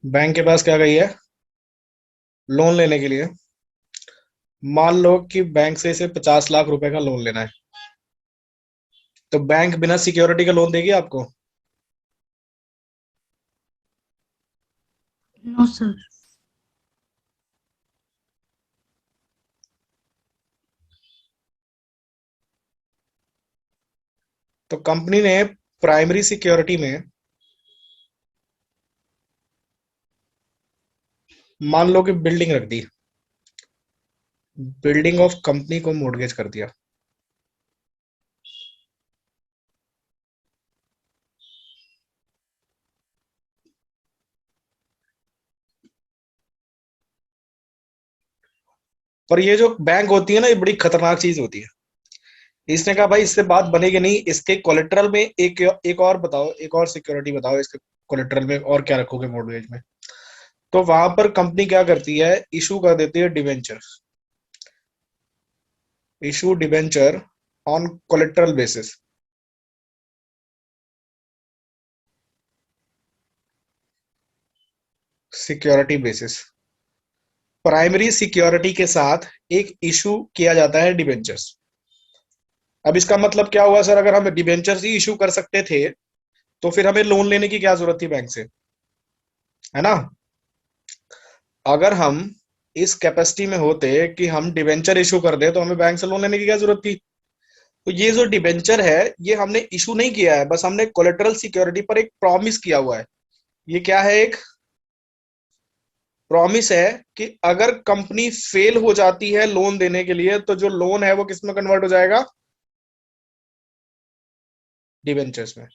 Bank के पास क्या गई है? लोन लेने के लिए। मान लो कि बैंक से इसे 50 लाख रुपए का लोन लेना है, तो बैंक बिना सिक्योरिटी का लोन देगी आपको? No sir. तो कंपनी ने प्राइमरी सिक्योरिटी में मान लो कि बिल्डिंग रख दी, बिल्डिंग ऑफ कंपनी को मोर्टगेज कर दिया। पर ये जो बैंक होती है ना, ये बड़ी खतरनाक चीज होती है। इसने कहा भाई इससे बात बनेगी नहीं, इसके कोलेट्रल में एक एक और बताओ, एक और सिक्योरिटी बताओ, इसके कोलेट्रल में और क्या रखोगे मोर्टगेज में? तो वहां पर कंपनी क्या करती है, इशू कर देती है debenture. Issue debenture on collateral basis. Security basis, primary security के साथ एक इशू किया जाता है डिवेंचर्स। अब इसका मतलब क्या हुआ सर, अगर हम डिवेंचर्स ही इशू कर सकते थे तो फिर हमें लोन लेने की क्या जरूरत थी बैंक से? है ना? अगर हम इस कैपेसिटी में होते कि हम डिवेंचर इशू कर दे तो हमें बैंक से लोन लेने की क्या जरूरत थी? तो ये जो डिवेंचर है, ये हमने इशू नहीं किया है, बस हमने कोलेटरल सिक्योरिटी पर एक प्रॉमिस किया हुआ है। ये क्या है? एक प्रॉमिस है कि अगर कंपनी फेल हो जाती है लोन देने के लिए तो जो लोन है वो किस में कन्वर्ट हो जाएगा? डिवेंचर्स में।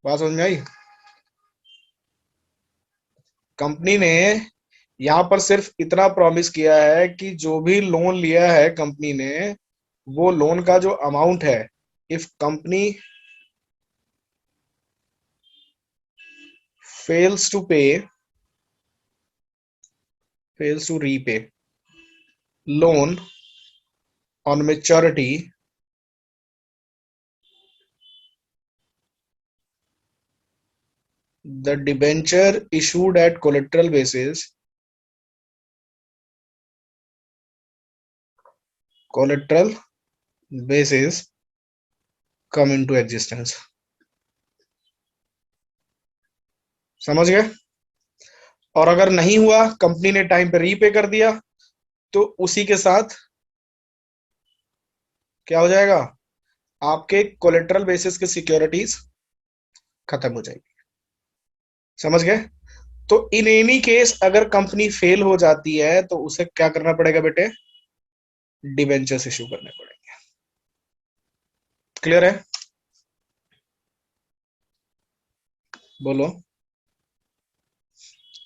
बात समझ में आई? कंपनी ने यहां पर सिर्फ इतना प्रॉमिस किया है कि जो भी लोन लिया है कंपनी ने, वो लोन का जो अमाउंट है, if company fails to pay, fails to repay loan on maturity, the debenture issued at collateral basis come into existence। समझ गए? और अगर नहीं हुआ, कंपनी ने टाइम पे रीपे कर दिया, तो उसी के साथ क्या हो जाएगा? आपके कोलेटरल बेसिस की सिक्योरिटीज खत्म हो जाएगी। समझ गए? तो इन एनी केस अगर कंपनी फेल हो जाती है तो उसे क्या करना पड़ेगा बेटे? डिबेंचर्स इशू करने पड़ेंगे। क्लियर है? बोलो।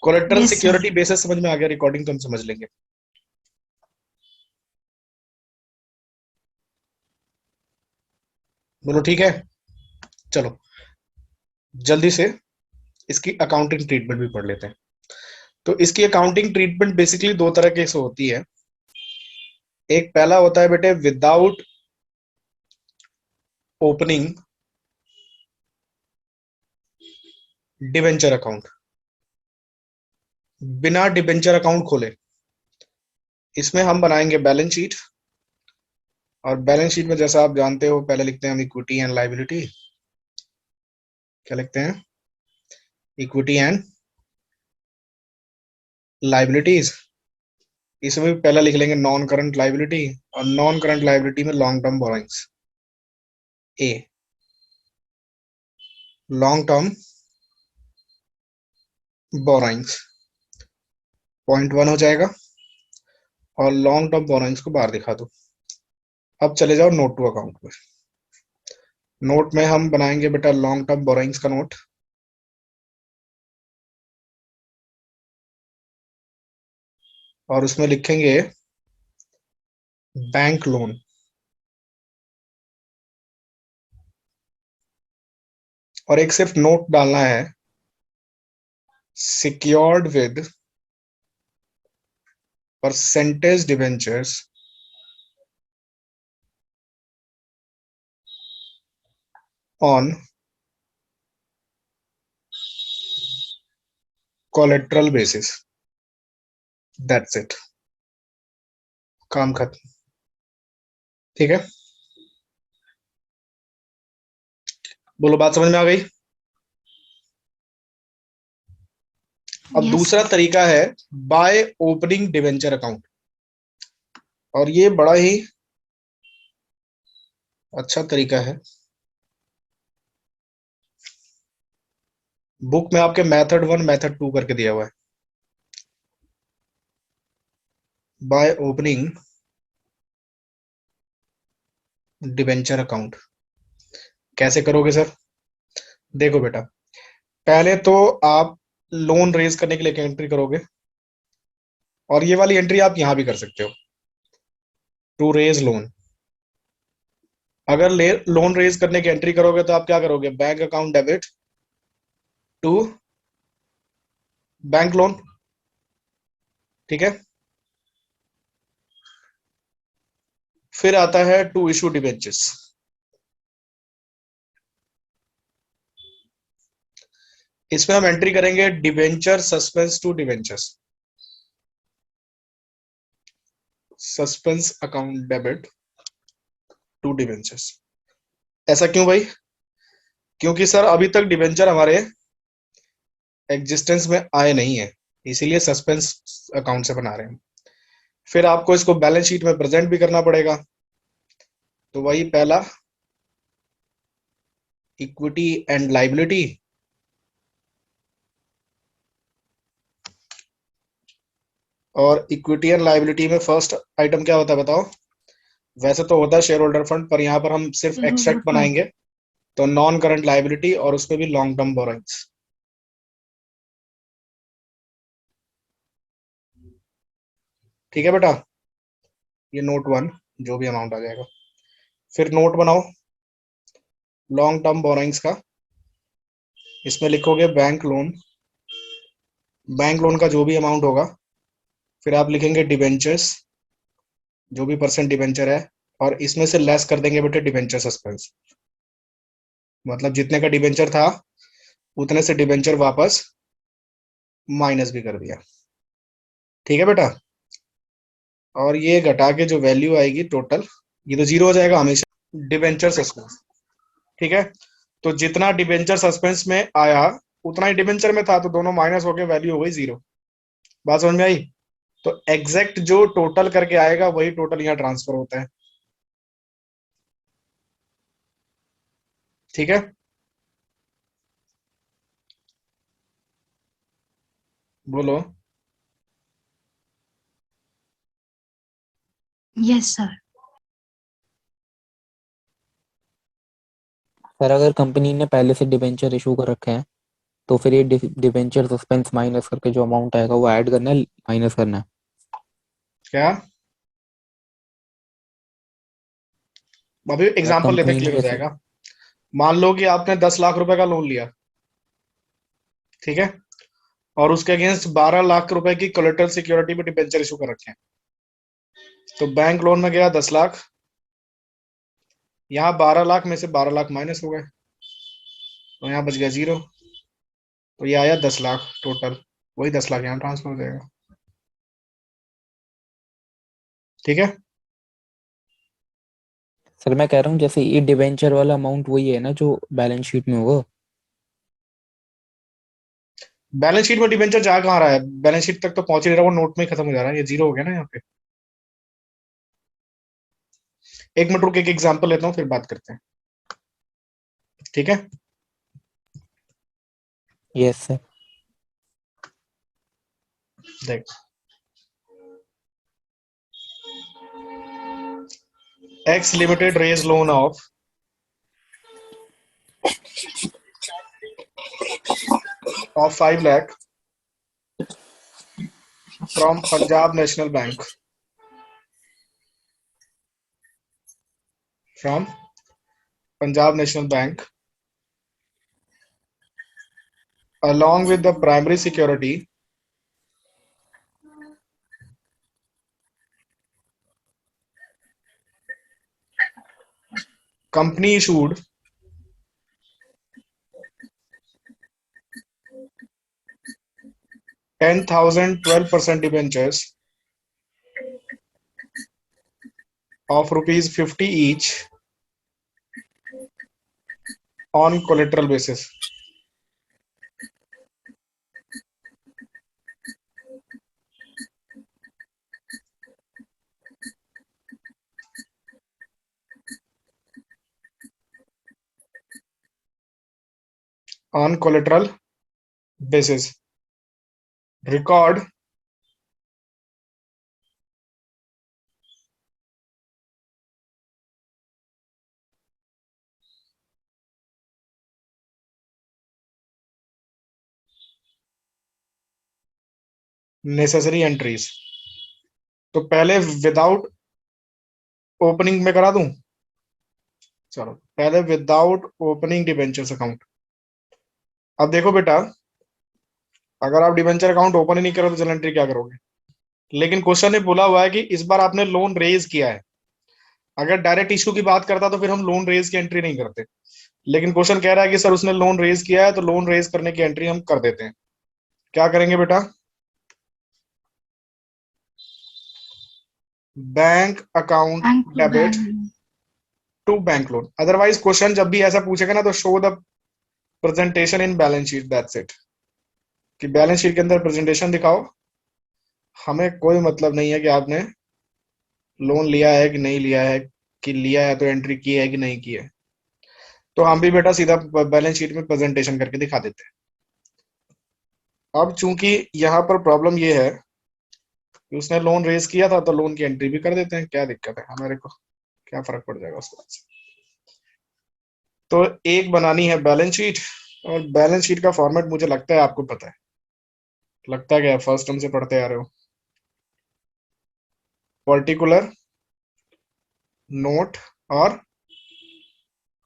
Collateral yes sir. Security basis समझ में आ गया? रिकॉर्डिंग तो हम समझ लेंगे। बोलो ठीक है। चलो जल्दी से इसकी अकाउंटिंग ट्रीटमेंट भी पढ़ लेते हैं। तो इसकी अकाउंटिंग ट्रीटमेंट बेसिकली दो तरह के से होती है। एक पहला होता है बेटे विदाउट ओपनिंग डिवेंचर अकाउंट, बिना डिवेंचर अकाउंट खोले। इसमें हम बनाएंगे बैलेंस शीट, और बैलेंस शीट में जैसा आप जानते हो पहले लिखते हैं हम इक्विटी एंड लाइबिलिटी। क्या लिखते हैं? Equity and liabilities. इसमें भी पहला लिख लेंगे नॉन करंट लाइबिलिटी, और नॉन करंट लाइबिलिटी में long term borrowings. A, long term borrowings point one हो जाएगा, और लॉन्ग टर्म बोरोइंग्स को बाहर दिखा दो। अब चले जाओ नोट टू अकाउंट में। नोट में हम बनाएंगे बेटा लॉन्ग टर्म बोरोइंग्स का नोट, और उसमें लिखेंगे बैंक लोन। और एक सिर्फ नोट डालना है, secured with percentage debentures on collateral basis, that's it, काम खत्म। ठीक है, बोलो बात समझ में आ गई। अब यस दूसरा सर। तरीका है बाय ओपनिंग डिवेंचर अकाउंट, और ये बड़ा ही अच्छा तरीका है। बुक में आपके मेथड 1 मेथड 2 करके दिया हुआ है। बाय ओपनिंग डिवेंचर अकाउंट कैसे करोगे सर? देखो बेटा, पहले तो आप लोन रेज करने के लिए एक एंट्री करोगे, और ये वाली एंट्री आप यहां भी कर सकते हो, टू रेज लोन। अगर लोन रेज करने की एंट्री करोगे तो आप क्या करोगे? Bank account debit to bank loan. ठीक है, फिर आता है टू इशू डिबेंचर्स। इसमें हम एंट्री करेंगे debenture suspense to debentures, suspense account debit to debentures. ऐसा क्यों भाई? क्योंकि सर अभी तक डिबेंचर हमारे एग्जिस्टेंस में आए नहीं है, इसीलिए सस्पेंस अकाउंट से बना रहे हैं। फिर आपको इसको बैलेंस शीट में प्रेजेंट भी करना पड़ेगा, तो वही पहला, इक्विटी एंड लाइबिलिटी, और इक्विटी एंड लाइबिलिटी में फर्स्ट आइटम क्या होता है बताओ? वैसे तो होता है शेयर होल्डर फंड, पर यहां पर हम सिर्फ शेयर होल्डर एक्सट्रैक्ट फंड। बनाएंगे, तो नॉन करंट लाइबिलिटी, और उसमें भी लॉन्ग टर्म बोरोइंग्स। ठीक है बेटा, ये नोट 1 जो भी अमाउंट आ जाएगा। फिर नोट बनाओ लॉन्ग टर्म बोरोइंग्स का, इसमें लिखोगे बैंक लोन, बैंक लोन का जो भी अमाउंट होगा, फिर आप लिखेंगे डिबेंचर्स, जो भी परसेंट डिबेंचर है, और इसमें से लेस कर देंगे बेटे डिबेंचर सस्पेंस, मतलब जितने का डिबेंचर था उतने से डिबेंचर वापस माइनस भी कर दिया। ठीक है बेटा, और ये घटा के जो वैल्यू आएगी टोटल, ये तो जीरो हो जाएगा हमेशा, डिबेंचर सस्पेंस। ठीक है, तो जितना डिबेंचर सस्पेंस में आया उतना ही डिबेंचर में था, तो दोनों माइनस हो गए, वैल्यू हो गई जीरो। बात समझ में आई? तो एग्जैक्ट जो टोटल करके आएगा वही टोटल यहाँ ट्रांसफर होता है। ठीक है, बोलो। Yes sir. सर अगर कंपनी ने पहले से डिबेंचर इशू कर रखे हैं तो फिर ये डिबेंचर सस्पेंस माइनस करके जो अमाउंट आएगा वो ऐड करना है, माइनस करना है। क्या? अभी सर एग्जांपल लेते कंपनी ने क्लियर हो जैसे जाएगा। मान लो कि आपने 10 लाख रुपए का लोन लिया, ठीक है, और उसके अगेंस्ट 12 लाख रुपए की कोलेटरल सिक्योरिटी में डिबेंचर इशू कर रखे हैं, तो बैंक लोन में गया 10 लाख, यहाँ 12 लाख में से 12 लाख माइनस हो गए, तो यहाँ बच गया जीरो, तो ये आया 10 लाख टोटल, वही 10 लाख यहाँ ट्रांसफर हो जाएगा। ठीक है, सर मैं कह रहा हूँ जैसे ये डिबेंचर वाला अमाउंट वही है ना जो बैलेंस शीट में होगा। बैलेंस शीट में डिबेंचर जा कहाँ रहा है? बैलेंस शीट तक तो पहुंच ही नहीं रहा, वो नोट में ही खत्म हो जा रहा है, ये जीरो हो गया ना यहाँ पे। एक मिनट रुक, एक एग्जांपल लेता हूँ फिर बात करते हैं। ठीक है, यस सर। देख, X limited raise loan of 5 lakh from Punjab National Bank, from Punjab National Bank, along with the primary security company issued 10,000 12% debentures of rupees 50 each on collateral basis. On collateral basis. Record necessary entries. तो पहले without opening में करा दूं। चलो पहले without opening debentures account. अब देखो बेटा, अगर आप डिबेंचर अकाउंट ओपन ही नहीं करो तो जनरल एंट्री क्या करोगे? लेकिन क्वेश्चन ने बोला हुआ है कि इस बार आपने लोन रेज किया है। अगर डायरेक्ट इशू की बात करता तो फिर हम लोन रेज की एंट्री नहीं करते, लेकिन क्वेश्चन कह रहा है कि सर उसने लोन रेज किया है तो लोन रेज करने की एंट्री हम कर देते हैं। क्या करेंगे बेटा? Bank account bank to debit bank to bank loan. Otherwise question जब भी ऐसा पूछेगा ना तो show the presentation in balance sheet, that's it. कि बैलेंस शीट के अंदर प्रेजेंटेशन दिखाओ। हमें कोई मतलब नहीं है कि आपने लोन लिया है कि नहीं लिया है, कि लिया है तो एंट्री की है कि नहीं की है। तो हम भी बेटा सीधा बैलेंस शीट में प्रेजेंटेशन करके दिखा देते हैं। अब चूंकि यहाँ पर प्रॉब्लम ये है कि उसने लोन रेज किया था तो लोन की एंट्री भी कर देते हैं, क्या दिक्कत है हमारे को, क्या फर्क पड़ जाएगा उस बात से। तो एक बनानी है बैलेंस शीट, और बैलेंस शीट का फॉर्मेट मुझे लगता है आपको पता है। लगता है क्या, फर्स्ट टर्म से पढ़ते आ रहे हो। पर्टिकुलर, नोट और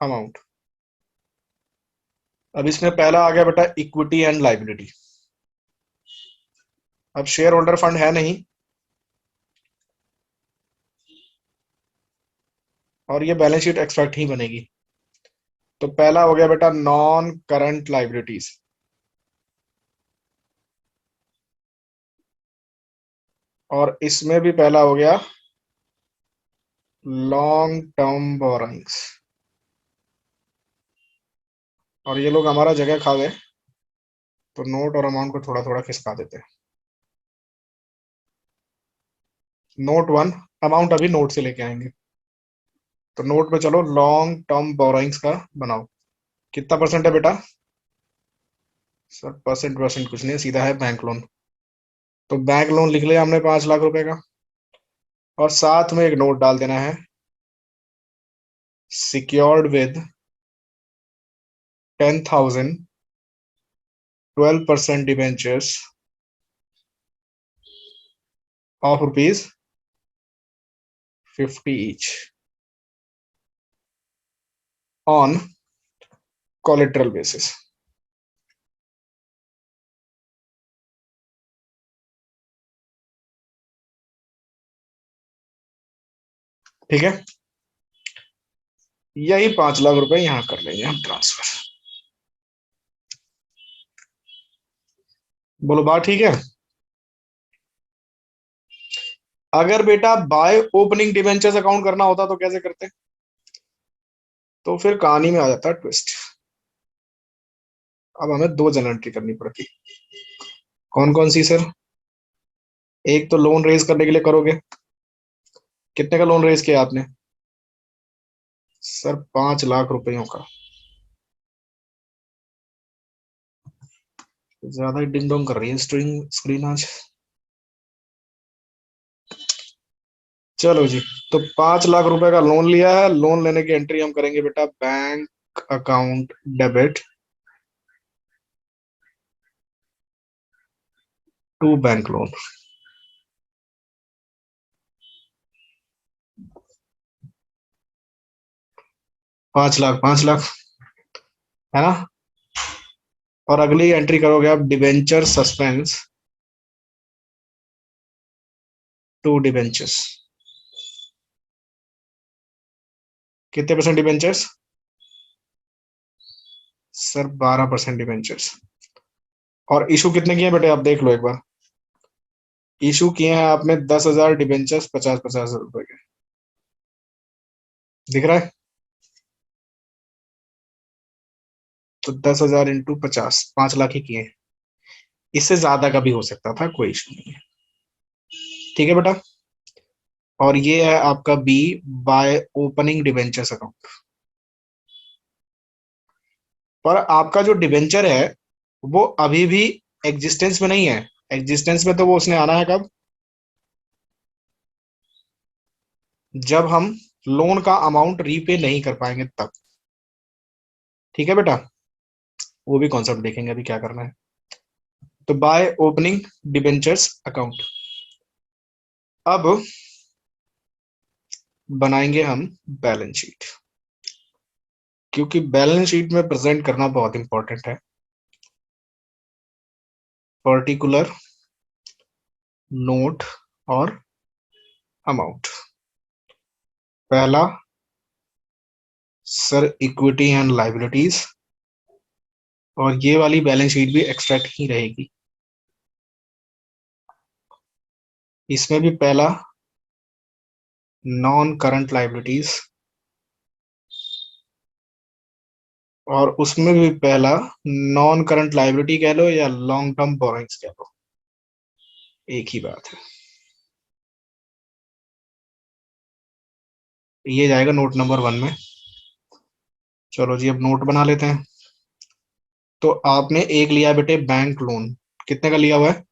अमाउंट। अब इसमें पहला आ गया बेटा इक्विटी एंड लाइबिलिटी। अब शेयर होल्डर फंड है नहीं, और ये बैलेंस शीट एक्सट्रैक्ट ही बनेगी। तो पहला हो गया बेटा नॉन करंट लाइबिलिटीज, और इसमें भी पहला हो गया लॉन्ग टर्म बोरोइंग्स। और ये लोग हमारा जगह खा गए, तो नोट और अमाउंट को थोड़ा थोड़ा खिसका देते हैं। नोट वन, अमाउंट अभी नोट से लेके आएंगे। तो नोट पे चलो, लॉन्ग टर्म बोरोइंग्स का बनाओ। कितना परसेंट है बेटा? सर परसेंट परसेंट कुछ नहीं, सीधा है बैंक लोन। तो बैंक लोन लिख लिया हमने 5 लाख रुपए का, और साथ में एक नोट डाल देना है secured with 10,000 12% debentures of rupees 50 each on collateral basis। ठीक है, यही 5 लाख रुपए यहां कर लेंगे हम ट्रांसफर। बोलो बात ठीक है। अगर बेटा बाय ओपनिंग डिबेंचर्स अकाउंट करना होता तो कैसे करते? तो फिर कहानी में आ जाता है ट्विस्ट। अब हमें 2 जनरल एंट्री करनी पड़ती। कौन कौन सी सर? एक तो लोन रेज करने के लिए करोगे। कितने का लोन रेज किया आपने? सर 5 लाख रुपयों का। ज्यादा ही डिंग डोंग कर रही है स्क्रीन आज। चलो जी, तो 5 लाख रुपए का लोन लिया है। लोन लेने की एंट्री हम करेंगे बेटा bank account debit to bank loan. 5 lakh 5 lakh, है ना। और अगली एंट्री करोगे आप डिबेंचर सस्पेंस टू डिबेंचर्स। कितने परसेंट डिबेंचर्स? Sir 12% debentures. और इशू कितने किए बेटे आप देख लो एक बार। इशू किए हैं आपने 10,000 डिबेंचर्स 50-50 रुपए के। दिख रहा है? तो 10,000 इंटू 50, 5 लाख ही किए हैं। इससे ज्यादा का भी हो सकता था, कोई इशू नहीं है। ठीक है बेटा। और ये है आपका B, by opening debentures account. पर आपका जो डिबेंचर है वो अभी भी एग्जिस्टेंस में नहीं है। एग्जिस्टेंस में तो वो उसने आना है कब? जब हम लोन का अमाउंट रीपे नहीं कर पाएंगे तब। ठीक है बेटा। वो भी कॉन्सेप्ट देखेंगे अभी क्या करना है। तो बाय ओपनिंग डिबेंचर्स अकाउंट। अब बनाएंगे हम बैलेंस शीट, क्योंकि बैलेंस शीट में प्रेजेंट करना बहुत इंपॉर्टेंट है। पर्टिकुलर, नोट और अमाउंट। पहला सर इक्विटी एंड लाइबिलिटीज, और ये वाली बैलेंस शीट भी एक्स्ट्रैक्ट ही रहेगी। इसमें भी पहला नॉन करंट लाइबिलिटीज, और उसमें भी पहला नॉन करंट लाइबिलिटी कह लो या लॉन्ग टर्म बोरोइंग्स कह लो, एक ही बात है। ये जाएगा नोट नंबर 1 में। चलो जी अब नोट बना लेते हैं। तो आपने एक लिया बेटे बैंक लोन, कितने का लिया हुआ है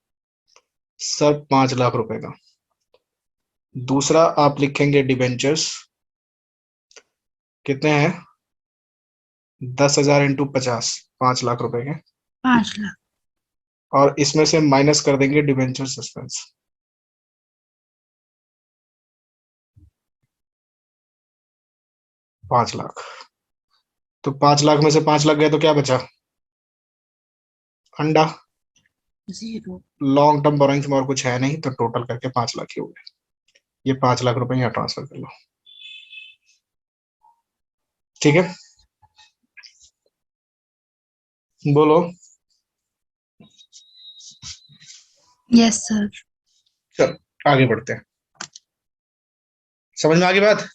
सर? 5 लाख रुपए का। दूसरा आप लिखेंगे डिबेंचर्स, कितने हैं? 10,000 इंटू 50, 5 लाख रुपए के। 5 लाख। और इसमें से माइनस कर देंगे डिबेंचर सस्पेंस, 5 लाख। तो 5 लाख में से 5 लाख गए तो क्या बचा? अंडा। 0। लॉन्ग टर्म बोरोइंग्स में और कुछ है नहीं, तो टोटल करके 5 लाख ही हो गए। ये 5 लाख रुपए यहाँ ट्रांसफर कर लो। ठीक है, बोलो। Yes sir. चल आगे बढ़ते हैं। समझ में आ गई बात?